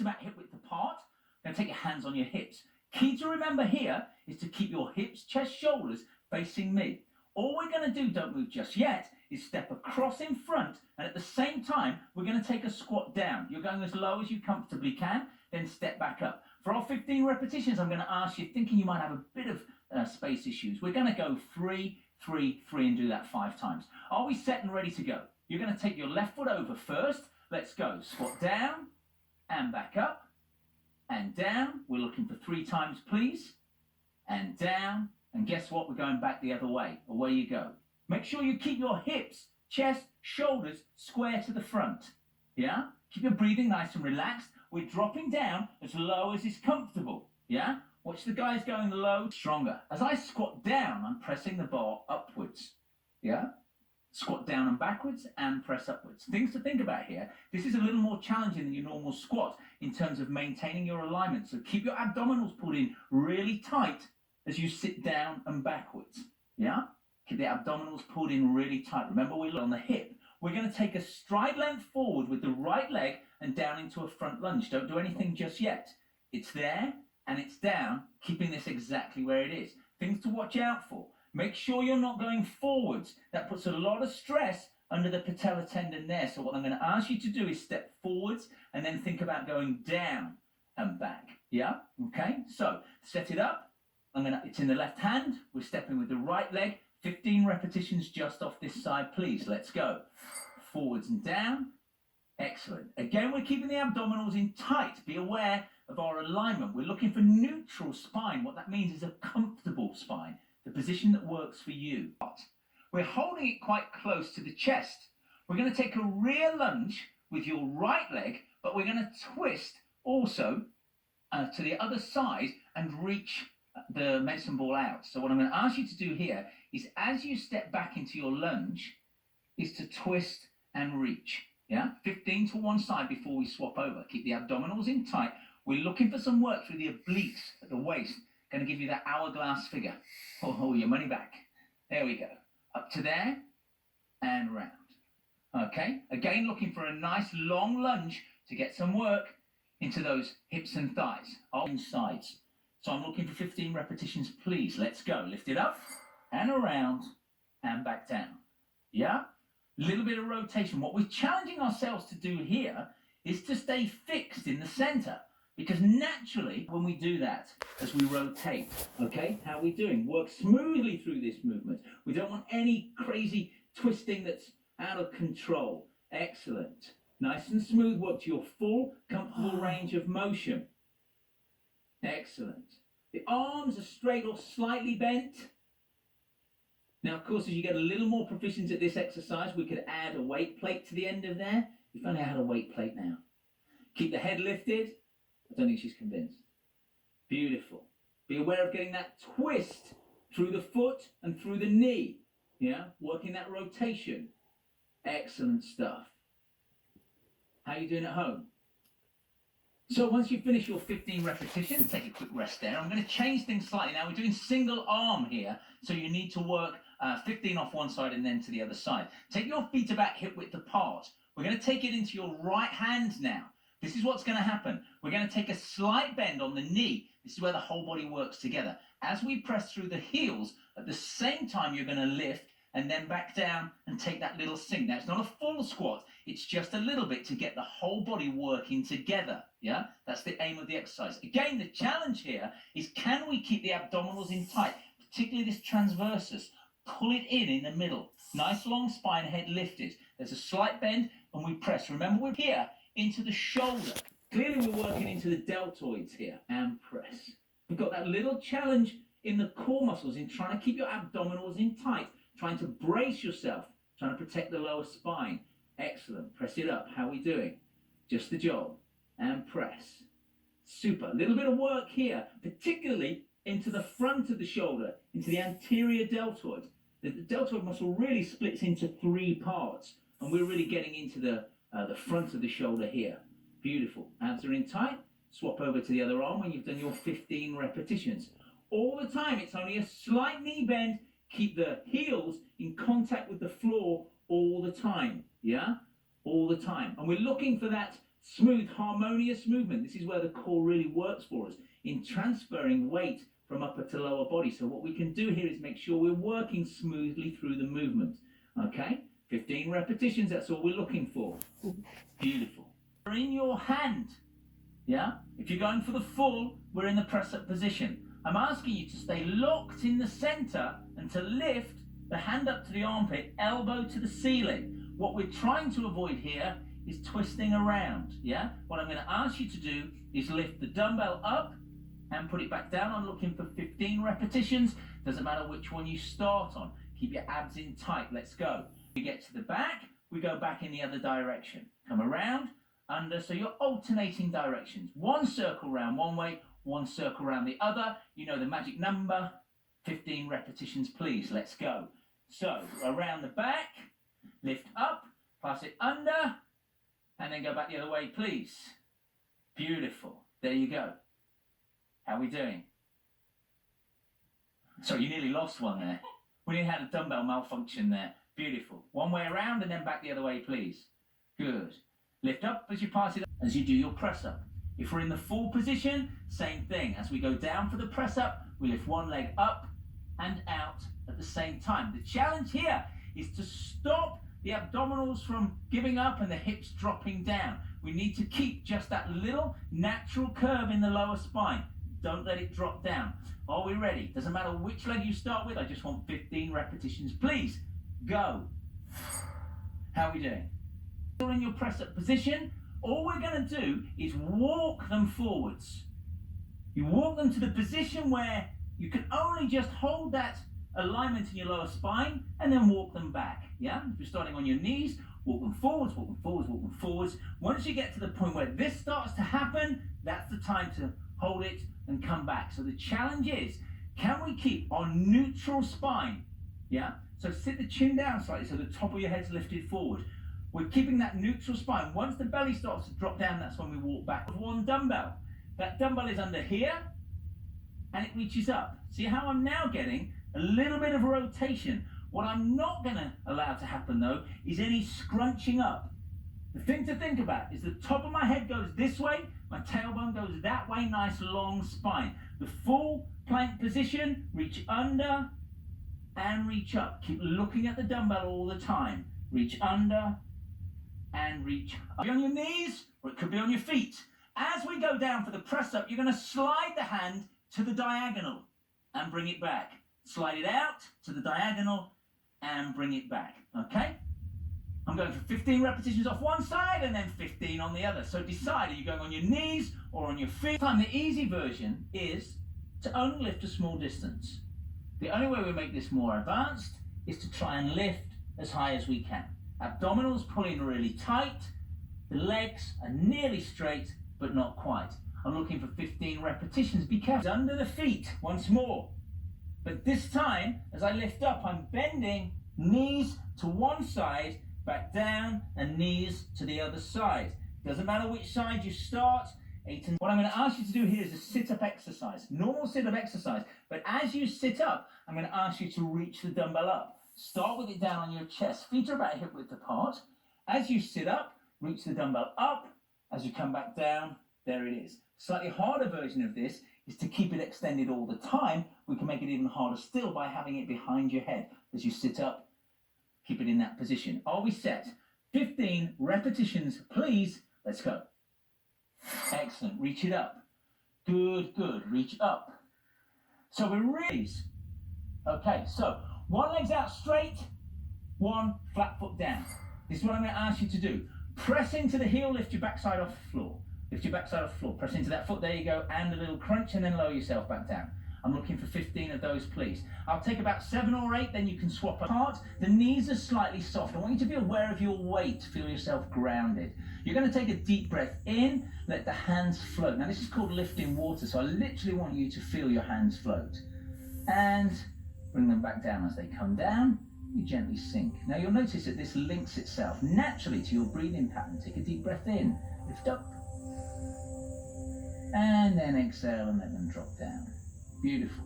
about hip width apart. Now take your hands on your hips. Key to remember here is to keep your hips, chest, shoulders facing me. All we're going to do, don't move just yet, is step across in front, and at the same time, we're going to take a squat down. You're going as low as you comfortably can, then step back up. For our 15 repetitions, I'm going to ask you, thinking you might have a bit of space issues, we're going to go 3, 3, 3 and do that 5 times. Are we set and ready to go? You're going to take your left foot over first. Let's go. Squat down and back up and down. We're looking for 3 times, please. And down. And guess what? We're going back the other way. Away you go. Make sure you keep your hips, chest, shoulders square to the front. Yeah? Keep your breathing nice and relaxed. We're dropping down as low as is comfortable. Yeah? Watch the guys going low, stronger. As I squat down, I'm pressing the bar upwards. Yeah? Squat down and backwards and press upwards. Things to think about here. This is a little more challenging than your normal squat in terms of maintaining your alignment. So keep your abdominals pulled in really tight as you sit down and backwards. Yeah? Keep the abdominals pulled in really tight. Remember, we're on the hip. We're going to take a stride length forward with the right leg and down into a front lunge. Don't do anything just yet. It's there and it's down, keeping this exactly where it is. Things to watch out for. Make sure you're not going forwards. That puts a lot of stress under the patellar tendon there. So what I'm going to ask you to do is step forwards and then think about going down and back. Yeah? Okay? So set it up. It's in the left hand. We're stepping with the right leg. 15 repetitions just off this side, please. Let's go. Forwards and down. Excellent. Again, we're keeping the abdominals in tight. Be aware of our alignment. We're looking for neutral spine. What that means is a comfortable spine, the position that works for you. We're holding it quite close to the chest. We're going to take a rear lunge with your right leg, but we're going to twist also to the other side and reach the medicine ball out. So what I'm going to ask you to do here is, as you step back into your lunge, is to twist and reach. Yeah, 15 to one side before we swap over. Keep the abdominals in tight. We're looking for some work through the obliques at the waist. Going to give you that hourglass figure. Oh, your money back. There we go. Up to there and round. Okay, again looking for a nice long lunge to get some work into those hips and thighs, all sides. So I'm looking for 15 repetitions, please. Let's go. Lift it up and around and back down. Yeah? Little bit of rotation. What we're challenging ourselves to do here is to stay fixed in the center, because naturally when we do that, as we rotate, okay, how are we doing? Work smoothly through this movement. We don't want any crazy twisting that's out of control. Excellent. Nice and smooth. Work to your full, comfortable range of motion. Excellent. The arms are straight or slightly bent. Now, of course, as you get a little more proficient at this exercise, we could add a weight plate to the end of there. If only I had a weight plate now. Keep the head lifted. I don't think she's convinced. Beautiful. Be aware of getting that twist through the foot and through the knee. Yeah, working that rotation. Excellent stuff. How are you doing at home? So once you finish your 15 repetitions, take a quick rest there. I'm going to change things slightly now. We're doing single arm here, so you need to work 15 off one side and then to the other side. Take your feet about hip width apart. We're going to take it into your right hand now. This is what's going to happen. We're going to take a slight bend on the knee. This is where the whole body works together. As we press through the heels, at the same time you're going to lift and then back down and take that little sink. Now, it's not a full squat. It's just a little bit to get the whole body working together. Yeah, that's the aim of the exercise. Again, the challenge here is, can we keep the abdominals in tight, particularly this transversus? Pull it in the middle. Nice long spine, head lifted. There's a slight bend and we press. Remember, we're here into the shoulder. Clearly, we're working into the deltoids here and press. We've got that little challenge in the core muscles in trying to keep your abdominals in tight, trying to brace yourself, trying to protect the lower spine. Excellent. Press it up. How are we doing? Just the job. And press. Super. A little bit of work here, particularly into the front of the shoulder, into the anterior deltoid. The deltoid muscle really splits into 3 parts, and we're really getting into the front of the shoulder here. Beautiful. Abs are in tight. Swap over to the other arm when you've done your 15 repetitions. All the time, it's only a slight knee bend. Keep the heels in contact with the floor all the time. Yeah? All the time. And we're looking for that Smooth, harmonious movement. This is where the core really works for us in transferring weight from upper to lower body. So what we can do here is make sure we're working smoothly through the movement. Okay, 15 repetitions, that's all we're looking for. Beautiful. We're in your hand. Yeah, if you're going for the full, we're in the press-up position. I'm asking you to stay locked in the center and to lift the hand up to the armpit, elbow to the ceiling. What we're trying to avoid here is twisting around. Yeah, what I'm going to ask you to do is lift the dumbbell up and put it back down. I'm looking for 15 repetitions. Doesn't matter which one you start on. Keep your abs in tight. Let's go. We get to the back, we go back in the other direction. Come around, under, so you're alternating directions. One circle round one way, one circle round the other. You know the magic number. 15 repetitions, please. Let's go. So, around the back, lift up, pass it under, and then go back the other way, please. Beautiful. There you go. How are we doing? Sorry, you nearly lost one there. We nearly had a dumbbell malfunction there. Beautiful. One way around and then back the other way, please. Good. Lift up as you pass it up, as you do your press up. If we're in the full position, same thing. As we go down for the press up, we lift one leg up and out at the same time. The challenge here is to stop the abdominals from giving up and the hips dropping down. We need to keep just that little natural curve in the lower spine. Don't let it drop down. Are we ready? Doesn't matter which leg you start with. I just want 15 repetitions, please. Go. How are we doing? You're in your press-up position. All we're going to do is walk them forwards. You walk them to the position where you can only just hold that alignment in your lower spine and then walk them back. Yeah? If you're starting on your knees, walk them forwards, walk them forwards, walk them forwards. Once you get to the point where this starts to happen, that's the time to hold it and come back. So the challenge is, can we keep our neutral spine? Yeah? So sit the chin down slightly so the top of your head's lifted forward. We're keeping that neutral spine. Once the belly starts to drop down, that's when we walk back with one dumbbell. That dumbbell is under here and it reaches up. See how I'm now getting a little bit of a rotation. What I'm not going to allow to happen though is any scrunching up. The thing to think about is the top of my head goes this way, my tailbone goes that way, nice long spine. The full plank position, reach under and reach up. Keep looking at the dumbbell all the time. Reach under and reach up. Be on your knees or it could be on your feet. As we go down for the press up, you're going to slide the hand to the diagonal and bring it back. Slide it out to the diagonal and bring it back. Okay? I'm going for 15 repetitions off one side and then 15 on the other. So decide, are you going on your knees or on your feet? The easy version is to only lift a small distance. The only way we make this more advanced is to try and lift as high as we can. Abdominals pulling really tight. The legs are nearly straight, but not quite. I'm looking for 15 repetitions. Be careful. Under the feet, once more. But this time, as I lift up, I'm bending knees to one side, back down, and knees to the other side. Doesn't matter which side you start. What I'm going to ask you to do here is a sit-up exercise. Normal sit-up exercise. But as you sit up, I'm going to ask you to reach the dumbbell up. Start with it down on your chest. Feet are about hip width apart. As you sit up, reach the dumbbell up. As you come back down, there it is. Slightly harder version of this is to keep it extended all the time. We can make it even harder still by having it behind your head. As you sit up, keep it in that position. Are we set? 15 repetitions, please. Let's go. Excellent. Reach it up. Good, good. Reach up. So we raise. Okay, so one leg's out straight, one flat foot down. This is what I'm going to ask you to do. Press into the heel, lift your backside off the floor. Lift your backside off the floor. Press into that foot, there you go, and a little crunch, and then lower yourself back down. I'm looking for 15 of those, please. I'll take about 7 or 8, then you can swap apart. The knees are slightly soft. I want you to be aware of your weight. Feel yourself grounded. You're going to take a deep breath in, let the hands float. Now, this is called lifting water, so I literally want you to feel your hands float. And bring them back down. As they come down, you gently sink. Now, you'll notice that this links itself naturally to your breathing pattern. Take a deep breath in, lift up, and then exhale and let them drop down. Beautiful.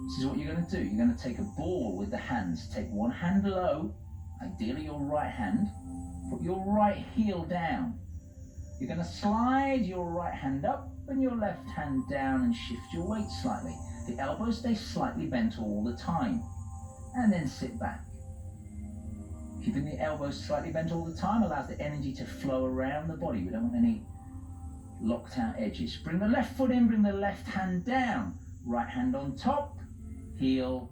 This is what you're going to do. You're going to take a ball with the hands. Take one hand low, ideally your right hand. Put your right heel down. You're going to slide your right hand up and your left hand down and shift your weight slightly. The elbows stay slightly bent all the time. And then sit back. Keeping the elbows slightly bent all the time allows the energy to flow around the body. We don't want any locked out edges. Bring the left foot in, bring the left hand down. Right hand on top, heel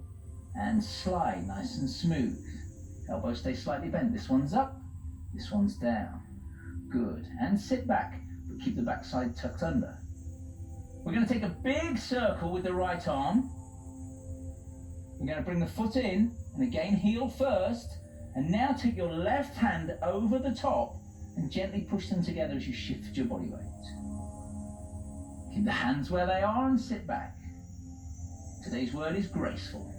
and slide, nice and smooth. Elbows stay slightly bent. This one's up, this one's down. Good. And sit back, but keep the backside tucked under. We're going to take a big circle with the right arm. We're going to bring the foot in, and again heel first, and now take your left hand over the top and gently push them together as you shift your body weight. Keep the hands where they are and sit back. Today's word is graceful.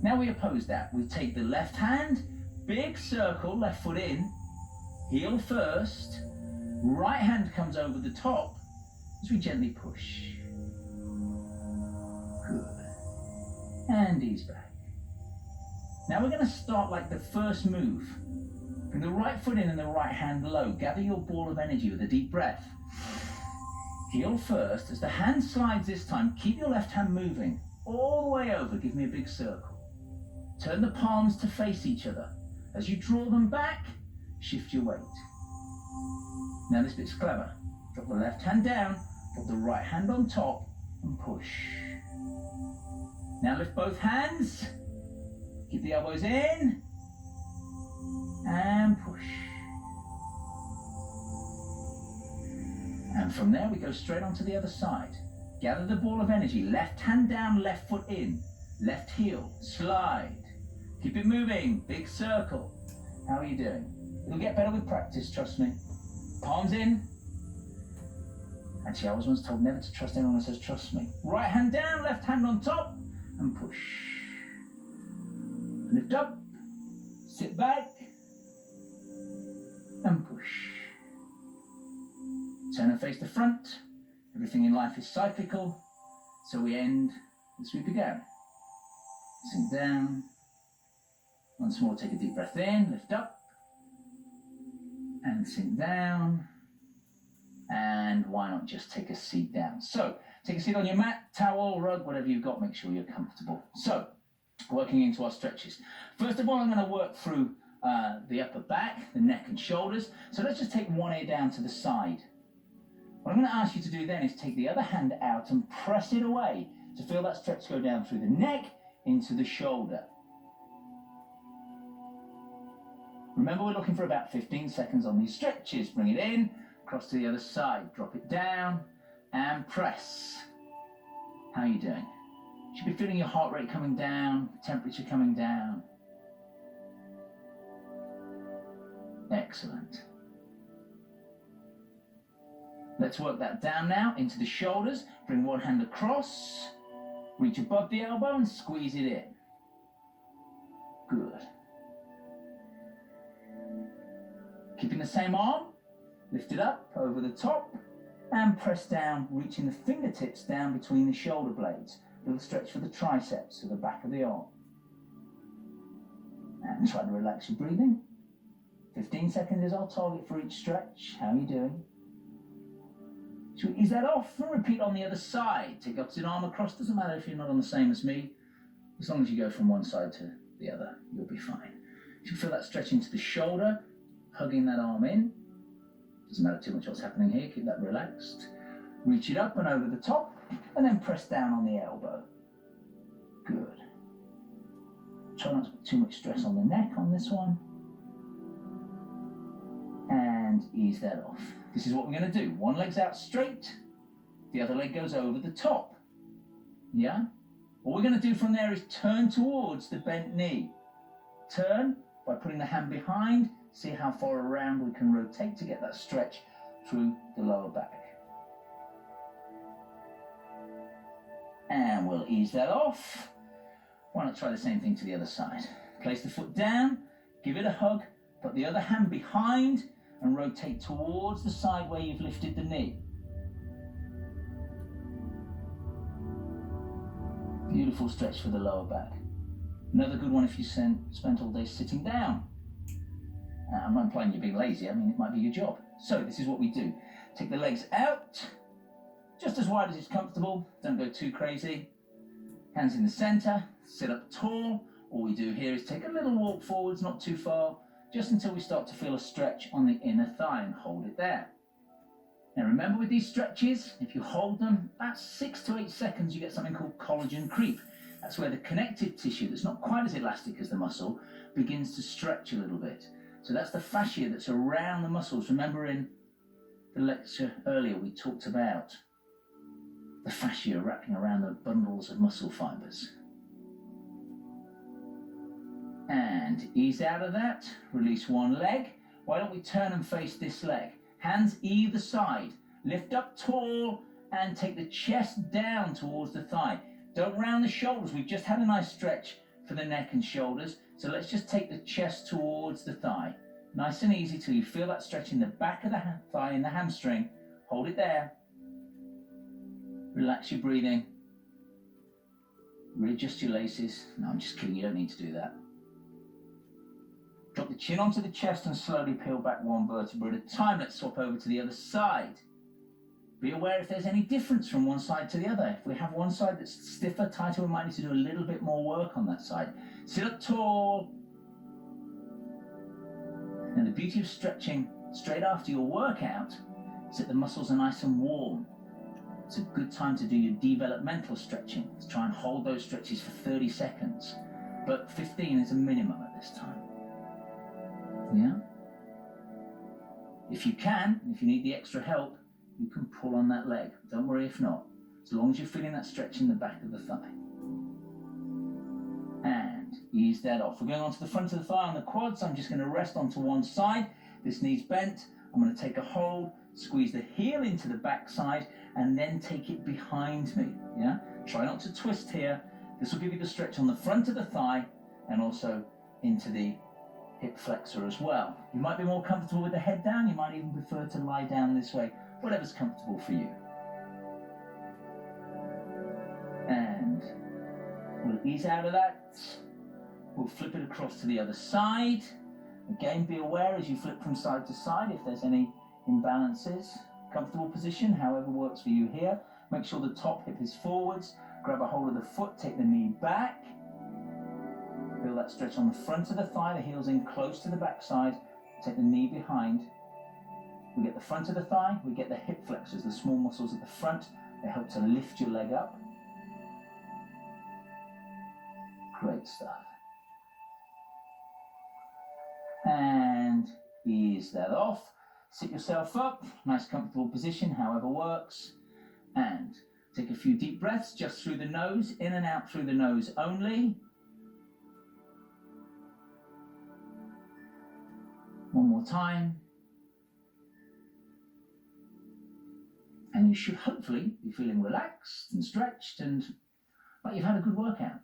Now we oppose that. We take the left hand, big circle, left foot in, heel first, right hand comes over the top as we gently push. Good. And ease back. Now we're going to start like the first move. Bring the right foot in and the right hand low. Gather your ball of energy with a deep breath. Heel first. As the hand slides this time, keep your left hand moving all the way over. Give me a big circle. Turn the palms to face each other. As you draw them back, shift your weight. Now this bit's clever. Drop the left hand down, drop the right hand on top and push. Now lift both hands, keep the elbows in, and push. And from there we go straight onto the other side. Gather the ball of energy, left hand down, left foot in, left heel, slide. Keep it moving, big circle. How are you doing? It'll get better with practice, trust me. Palms in. Actually, I was once told never to trust anyone who says trust me. Right hand down, left hand on top, and push. Lift up, sit back, and push. Turn and face the front. Everything in life is cyclical, so we end as we began. Sink down. Once more, take a deep breath in, lift up, and sink down. And why not just take a seat down? So, take a seat on your mat, towel, rug, whatever you've got, make sure you're comfortable. So, working into our stretches. First of all, I'm going to work through the upper back, the neck and shoulders. So let's just take one ear down to the side. What I'm going to ask you to do then is take the other hand out and press it away to feel that stretch go down through the neck into the shoulder. Remember, we're looking for about 15 seconds on these stretches. Bring it in, across to the other side, drop it down, and press. How are you doing? You should be feeling your heart rate coming down, temperature coming down. Excellent. Let's work that down now into the shoulders. Bring one hand across, reach above the elbow and squeeze it in. Good. Keeping the same arm, lift it up over the top and press down, reaching the fingertips down between the shoulder blades. Little stretch for the triceps, to the back of the arm. And try to relax your breathing. 15 seconds is our target for each stretch. How are you doing? Should we ease that off and repeat on the other side? Take opposite arm across, doesn't matter if you're not on the same as me. As long as you go from one side to the other, you'll be fine. You should feel that stretch into the shoulder, hugging that arm in. Doesn't matter too much what's happening here, keep that relaxed. Reach it up and over the top, and then press down on the elbow. Good. Try not to put too much stress on the neck on this one. And ease that off. This is what we're going to do. One leg's out straight, the other leg goes over the top. Yeah? What we're going to do from there is turn towards the bent knee. Turn by putting the hand behind. See how far around we can rotate to get that stretch through the lower back. And we'll ease that off. Why not try the same thing to the other side? Place the foot down, give it a hug, put the other hand behind and rotate towards the side where you've lifted the knee. Beautiful stretch for the lower back. Another good one if you spent all day sitting down. I'm not implying you're being lazy, I mean it might be your job. So this is what we do. Take the legs out, just as wide as it's comfortable. Don't go too crazy. Hands in the center, sit up tall. All we do here is take a little walk forwards, not too far, just until we start to feel a stretch on the inner thigh, and hold it there. Now remember, with these stretches, if you hold them about 6 to 8 seconds, you get something called collagen creep. That's where the connective tissue, that's not quite as elastic as the muscle, begins to stretch a little bit. So that's the fascia that's around the muscles. Remember, in the lecture earlier we talked about the fascia wrapping around the bundles of muscle fibers. And ease out of that, release one leg. Why don't we turn and face this leg? Hands either side, lift up tall and take the chest down towards the thigh. Don't round the shoulders, we've just had a nice stretch for the neck and shoulders, so let's just take the chest towards the thigh. Nice and easy till you feel that stretch in the back of the thigh, in the hamstring. Hold it there. Relax your breathing. Readjust your laces. No, I'm just kidding, you don't need to do that. Drop the chin onto the chest and slowly peel back one vertebra at a time. Let's swap over to the other side. Be aware if there's any difference from one side to the other. If we have one side that's stiffer, tighter, we might need to do a little bit more work on that side. Sit up tall. And the beauty of stretching straight after your workout is that the muscles are nice and warm. It's a good time to do your developmental stretching. Let's try and hold those stretches for 30 seconds, but 15 is a minimum at this time. Yeah? If you can, if you need the extra help, you can pull on that leg. Don't worry if not, as long as you're feeling that stretch in the back of the thigh. And ease that off. We're going onto the front of the thigh on the quads. I'm just going to rest onto one side. This knee's bent. I'm going to take a hold, squeeze the heel into the back side, and then take it behind me. Yeah? Try not to twist here. This will give you the stretch on the front of the thigh and also into the hip flexor as well. You might be more comfortable with the head down. You might even prefer to lie down this way. Whatever's comfortable for you. And we'll ease out of that. We'll flip it across to the other side. Again, be aware as you flip from side to side if there's any imbalances. Comfortable position, however works for you here. Make sure the top hip is forwards. Grab a hold of the foot, take the knee back. Feel that stretch on the front of the thigh, the heel's in close to the back side. Take the knee behind. We get the front of the thigh, we get the hip flexors, the small muscles at the front. They help to lift your leg up. Great stuff. And ease that off. Sit yourself up, nice comfortable position, however works. And take a few deep breaths just through the nose, in and out through the nose only. One more time. And you should hopefully be feeling relaxed and stretched and like you've had a good workout.